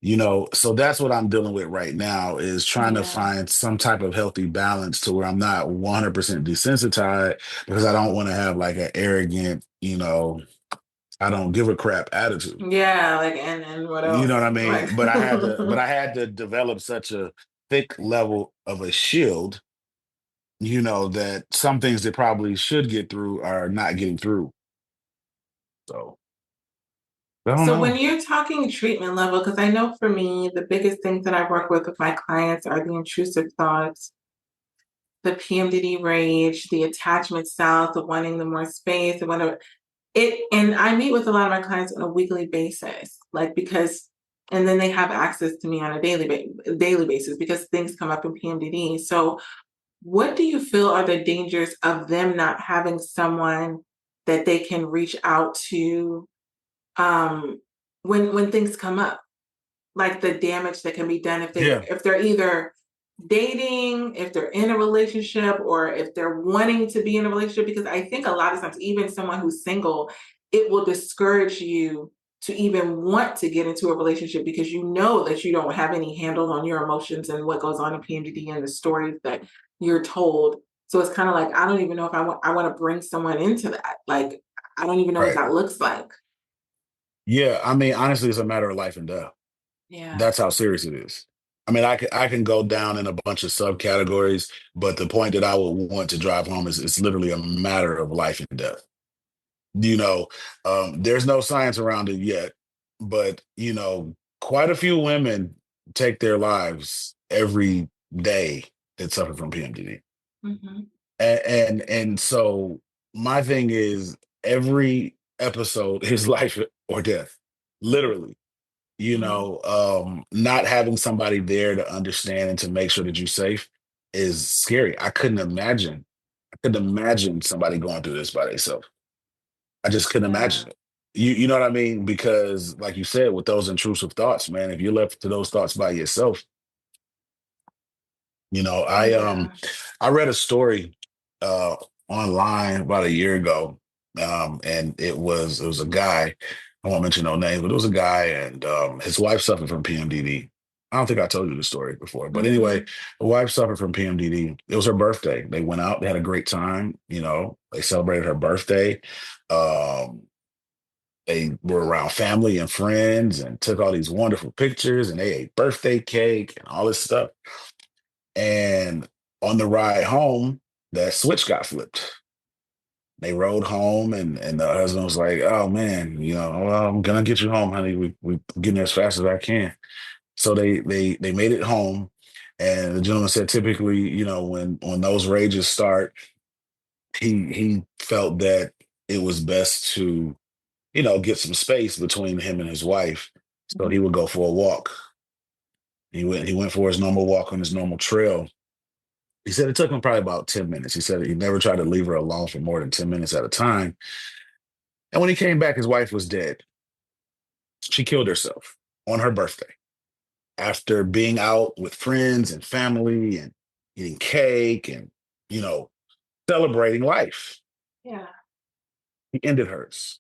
You know, so that's what I'm dealing with right now is trying to Yeah. find some type of healthy balance to where I'm not 100% desensitized because I don't want to have like an arrogant, you know, I don't give a crap attitude. Yeah. Like, and what You know else? what I Like, mean? But I had to develop such a thick level of a shield, you know, that some things that probably should get through are not getting through. So I don't so when know. you're talking treatment level, because I know for me, the biggest things that I work with my clients are the intrusive thoughts, the PMDD rage, the attachment style, the wanting the more space, the whatever. And I meet with a lot of my clients on a weekly basis, like because, and then they have access to me on a daily basis because things come up in PMDD. So, what do you feel are the dangers of them not having someone that they can reach out to um, when things come up? Like the damage that can be done Yeah. if they're either dating, if they're in a relationship, or if they're wanting to be in a relationship. Because I think a lot of times, even someone who's single, it will discourage you to even want to get into a relationship because you know that you don't have any handle on your emotions and what goes on in PMDD and the stories that you're told. So it's kind of like I don't even know if I want to bring someone into that. Like I don't even know what Right. that looks like. Yeah. I mean, honestly, it's a matter of life and death. Yeah. That's how serious it is. I mean, I can go down in a bunch of subcategories, but the point that I would want to drive home is it's literally a matter of life and death. You know, there's no science around it yet, but you know, quite a few women take their lives every day that suffer from PMDD. Hmm. And so my thing is every episode is life or death, literally. You Hmm. know, not having somebody there to understand and to make sure that you're safe is scary. I couldn't imagine somebody going through this by themselves. I just couldn't Yeah. imagine it. You know what I mean? Because like you said, with those intrusive thoughts, man, if you're left to those thoughts by yourself, you know, Yeah. I read a story uh online about a year ago. And it was a guy, I won't mention no name, but it was a guy and his wife suffered from PMDD. I don't think I told you the story before, but anyway, Hmm. the wife suffered from PMDD. It was her birthday. They went out, they had a great time, you know, they celebrated her birthday. Um, they were around family and friends and took all these wonderful pictures and they ate birthday cake and all this stuff. And on the ride home, that switch got flipped. They rode home and the husband was like, "Oh man, well, I'm gonna get you home, honey. We getting there as fast as I can." So they made it home. And the gentleman said typically, when those rages start, he felt that it was best to, get some space between him and his wife. So he Mhm. would go for a walk. He went for his normal walk on his normal trail. He said it took him probably about 10 minutes. He said he never tried to leave her alone for more than 10 minutes at a time. And when he came back, his wife was dead. She killed herself on her birthday after being out with friends and family and eating cake and, you know, celebrating life. Yeah. He ended hers.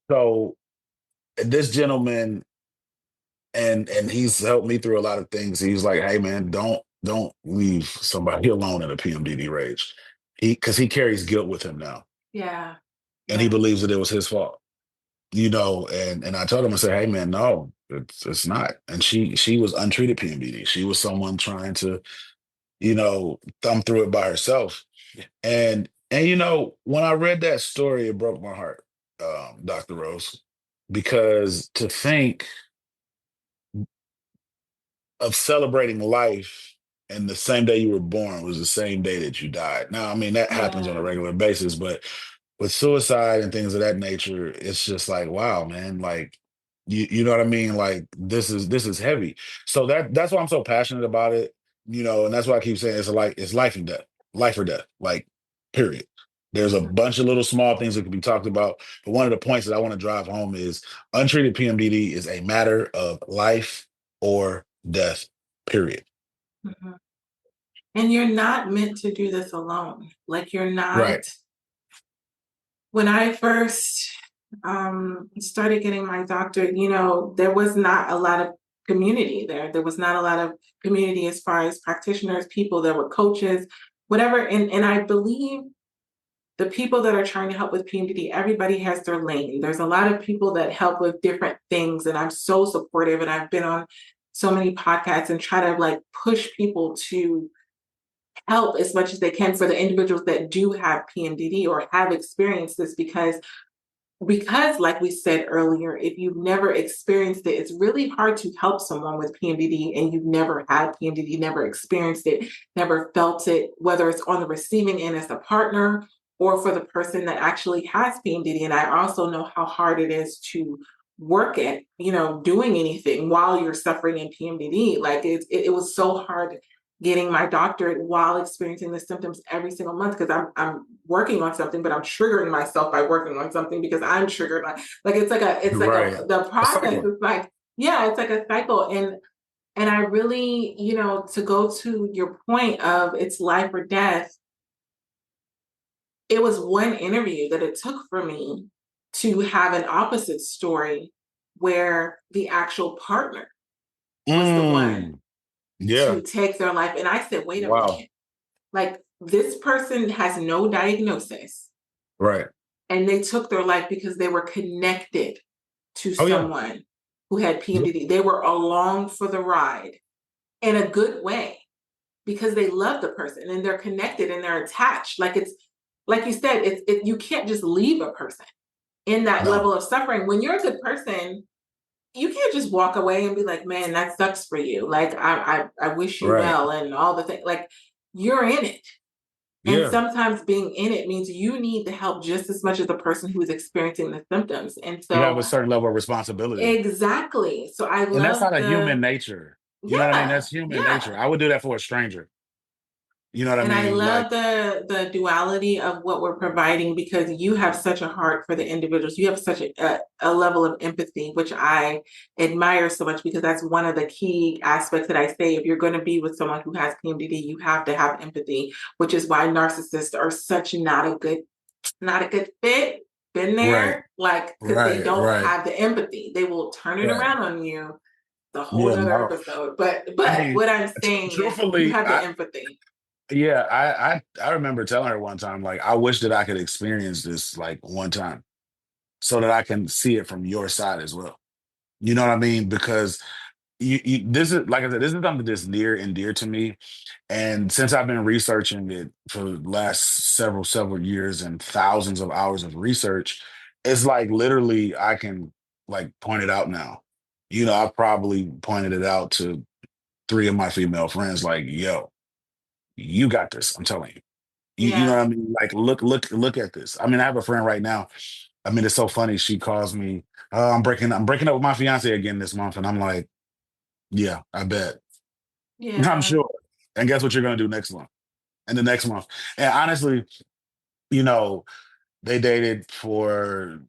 So this gentleman, and he's helped me through a lot of things. He's like, hey man, don't leave somebody alone in a PMDD rage. Because he carries guilt with him now. Yeah. And he Yeah. believes that it was his fault. And I told him, I said, hey man, no, it's not. And she was untreated PMDD. She was someone trying to, thumb through it by herself. And when I read that story, it broke my heart, Dr. Rose, because to think of celebrating life and the same day you were born was the same day that you died. Now, I mean, that happens on a Yeah. regular basis, but with suicide and things of that nature, it's just like, wow, man, like you know what I mean? Like this is heavy. So that's why I'm so passionate about it, and that's why I keep saying it's life and death, life or death, like period. There's a Mhm. bunch of little small things that can be talked about, but one of the points that I want to drive home is untreated PMDD is a matter of life or death, period. Mhm. And you're not meant to do this alone. Like you're not. Right. When I first started getting my doctorate, there was not a lot of community there. There was not a lot of community as far as practitioners, people that were coaches, whatever. And I believe the people that are trying to help with PMDD, everybody has their lane. There's a lot of people that help with different things, and I'm so supportive. And I've been on so many podcasts and try to like push people to help as much as they can for the individuals that do have PMDD or have experienced this because like we said earlier, if you've never experienced it, it's really hard to help someone with PMDD and you've never had PMDD, never experienced it, never felt it, whether it's on the receiving end as a partner or for the person that actually has PMDD. And I also know how hard it is to work at, doing anything while you're suffering in PMDD. Like it was so hard getting my doctorate while experiencing the symptoms every single month because I'm working on something, but I'm triggering myself by working on something because I'm triggered. Like Right. the A process cycle. is like, yeah, it's like a cycle. And I really, to go to your point of it's life or death, it was one interview that it took for me to have an opposite story where the actual partner was the one Mm, yeah. to take their life. And I said, wait a Wow. minute, like this person has no diagnosis Right. and they took their life because they were connected to Oh yeah. someone who had Yep. PMDD. They were along for the ride in a good way because they love the person and they're connected and they're attached. Like it's like you said, you can't just leave a person in that No. level of suffering. When you're a good person, you can't just walk away and be like, man, that sucks for you. Like I wish you Right. well and all the things. Like you're in it. And Yeah. sometimes being in it means you need the help just as much as the person who is experiencing the symptoms. And You have a so, certain level of responsibility. exactly. So I And that's love out of human the, nature. You know what I mean? yeah, That's human nature. yeah. I would do that for a stranger. You know what I And I mean? Like, love the duality of what we're providing because you have such a heart for the individuals. You have such a level of empathy, which I admire so much because that's one of the key aspects that I say. If you're going to be with someone who has PMDD, you have to have empathy, which is why narcissists are such not a good fit. Been right, there, like because they right, don't right, have the empathy. They will turn it right. around on you. The whole Yeah, nother no. episode. But I but mean, what I'm saying is you truthfully, have the empathy. yeah, I remember telling her one time, like, I wish that I could experience this like one time. so that I can see it from your side as well. You know what I mean? Because this is, like I said, this is something that's near and dear to me. And since I've been researching it for the last several years and thousands of hours of research, it's like literally I can like point it out now. I've probably pointed it out to three of my female friends, like, yo, you got this. I'm telling you. You know Yeah. what I mean? Like, look at this. I mean, I have a friend right now. I mean, it's so funny. She calls me, I'm breaking up with my fiance again this month. And I'm like, yeah, I bet. I'm Yeah. sure. And guess what you're gonna do next month? And the next month. And honestly, you know, they dated for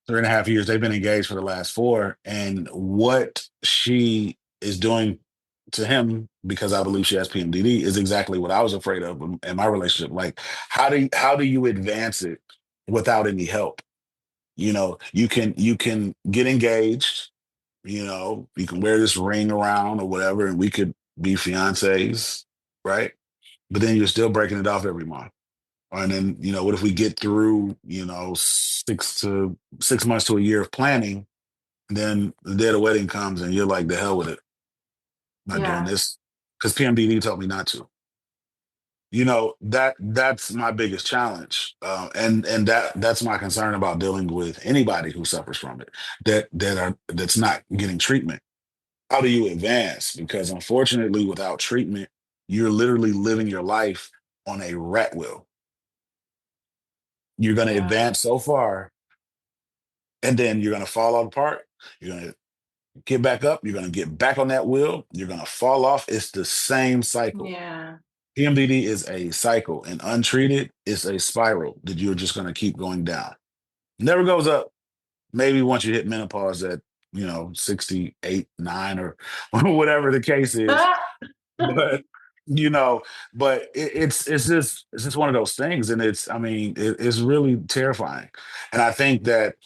3.5 years. They've been engaged for the last four. And what she is doing to him, because I believe she has PMDD, is exactly what I was afraid of in my relationship. Like, how do you advance it without any help? You can get engaged. You can wear this ring around or whatever, and we could be fiancés, right? But then you're still breaking it off every month. And then, what if we get through, 6 months to a year of planning, and then the day of the wedding comes and you're like, the hell with it, not doing Yeah. this. Because PMDD told me not to. That's my biggest challenge. And that's my concern about dealing with anybody who suffers from it, that's not getting treatment. How do you advance? Because unfortunately, without treatment, you're literally living your life on a rat wheel. You're going to Yeah. advance so far, and then you're going to fall apart. You're going to get back up. You're going to get back on that wheel. You're going to fall off. It's the same cycle. Yeah. PMDD is a cycle, and untreated is a spiral that you're just going to keep going down. Never goes up. Maybe once you hit menopause at 68, 9, or whatever the case is. But you know, but it's just one of those things, and it's really terrifying. And I think that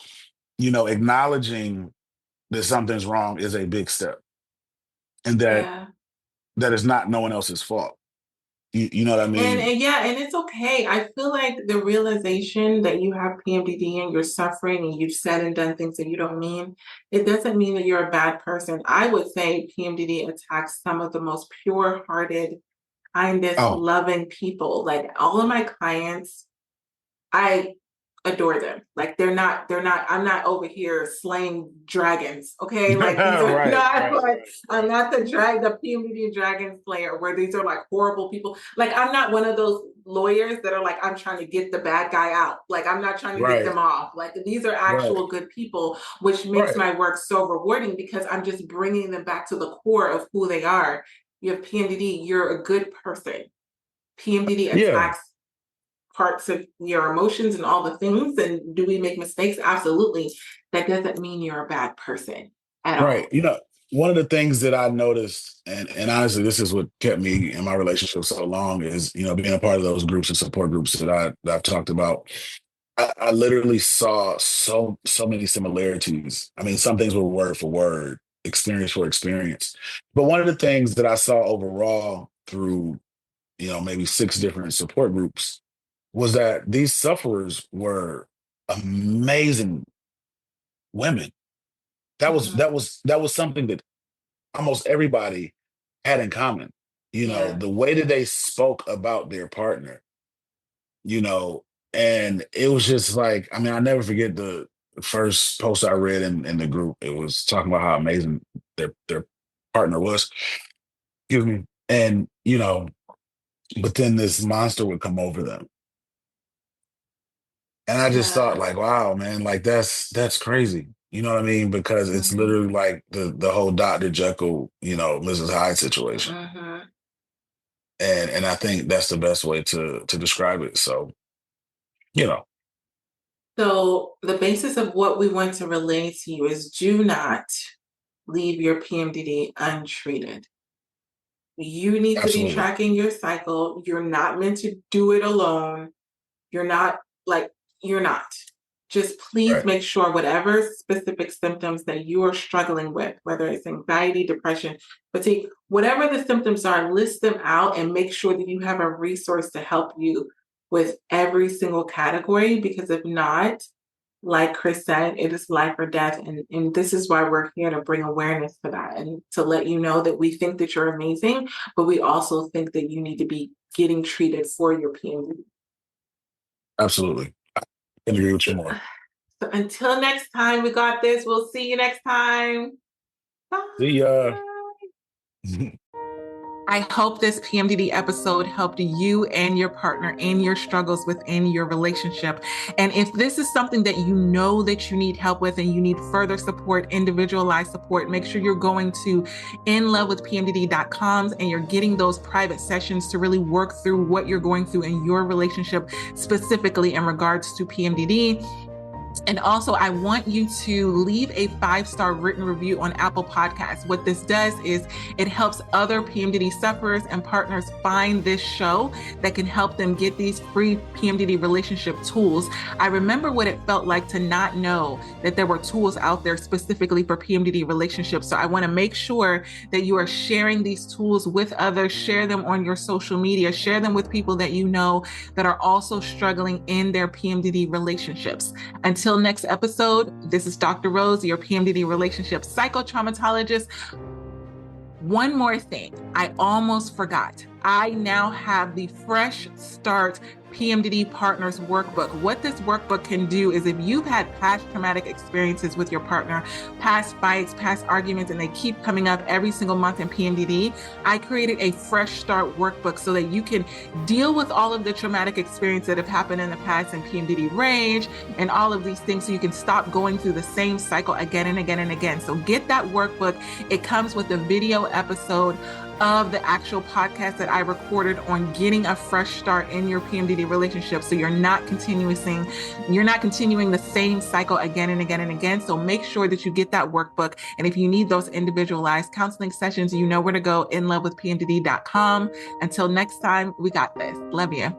acknowledging that something's wrong is a big step, and that Yeah. that is not no one else's fault. You know what I mean? And yeah, and it's okay. I feel like the realization that you have PMDD and you're suffering and you've said and done things that you don't mean, it doesn't mean that you're a bad person. I would say PMDD attacks some of the most pure-hearted, kindest, Oh, loving people. Like all of my clients, I adore them. Like I'm not over here slaying dragons. Okay. Like these are right, not right, like, I'm not the PMDD dragon slayer where these are like horrible people. Like I'm not one of those lawyers that are like, I'm trying to get the bad guy out. Like I'm not trying to get right, them off. Like these are right, actual good people, which makes right. my work so rewarding because I'm just bringing them back to the core of who they are. You have PMDD, you're a good person. PMDD Yeah, attacks parts of your emotions and all the things. And do we make mistakes? Absolutely. That doesn't mean you're a bad person at right. all. One of the things that I noticed, and honestly, this is what kept me in my relationship so long, is being a part of those groups and support groups that I've talked about. I literally saw so many similarities. I mean, some things were word for word, experience for experience. But one of the things that I saw overall through, maybe six different support groups, was that these sufferers were amazing women. Mhm. That was something that almost everybody had in common. Yeah. The way that they spoke about their partner, you know, and it was just like, I mean, I never forget the first post I read in the group. It was talking about how amazing their partner was. Excuse me. And, but then this monster would come over them. And I just thought, Yeah. like, wow, man, like that's crazy. You know what I mean? Because it's Mhm. literally like the whole Dr. Jekyll, Mrs. Hyde situation. Mhm. And I think that's the best way to describe it. So, you know, So the basis of what we want to relay to you is do not leave your PMDD untreated. You need to be absolutely. tracking your cycle. You're not meant to do it alone. You're not like, you're not. Just please Right. make sure whatever specific symptoms that you are struggling with, whether it's anxiety, depression, fatigue, whatever the symptoms are, list them out and make sure that you have a resource to help you with every single category. Because if not, like Chris said, it is life or death. And this is why we're here to bring awareness to that and to let you know that we think that you're amazing, but we also think that you need to be getting treated for your PMDD. Absolutely. I can agree with you more. So until next time, we got this. We'll see you next time. See ya. Bye. I hope this PMDD episode helped you and your partner in your struggles within your relationship. And if this is something that you know that you need help with and you need further support, individualized support, make sure you're going to inlovewithpmdd.com and you're getting those private sessions to really work through what you're going through in your relationship, specifically in regards to PMDD. And also, I want you to leave a 5-star written review on Apple Podcasts. What this does is it helps other PMDD sufferers and partners find this show that can help them get these free PMDD relationship tools. I remember what it felt like to not know that there were tools out there specifically for PMDD relationships. So I want to make sure that you are sharing these tools with others, share them on your social media, share them with people that you know that are also struggling in their PMDD relationships. Until next episode, this is Dr. Rose, your PMDD relationship psychotraumatologist. One more thing, I almost forgot. I now have the Fresh Start PMDD Partners Workbook. What this workbook can do is if you've had past traumatic experiences with your partner, past fights, past arguments, and they keep coming up every single month in PMDD, I created a Fresh Start Workbook so that you can deal with all of the traumatic experiences that have happened in the past in PMDD rage and all of these things so you can stop going through the same cycle again and again and again. So get that workbook. It comes with a video episode of the actual podcast that I recorded on getting a fresh start in your PMDD relationship. So you're not continuing the same cycle again and again and again. So make sure that you get that workbook. And if you need those individualized counseling sessions, you know where to go, inlovewithpmdd.com. Until next time, we got this. Love you.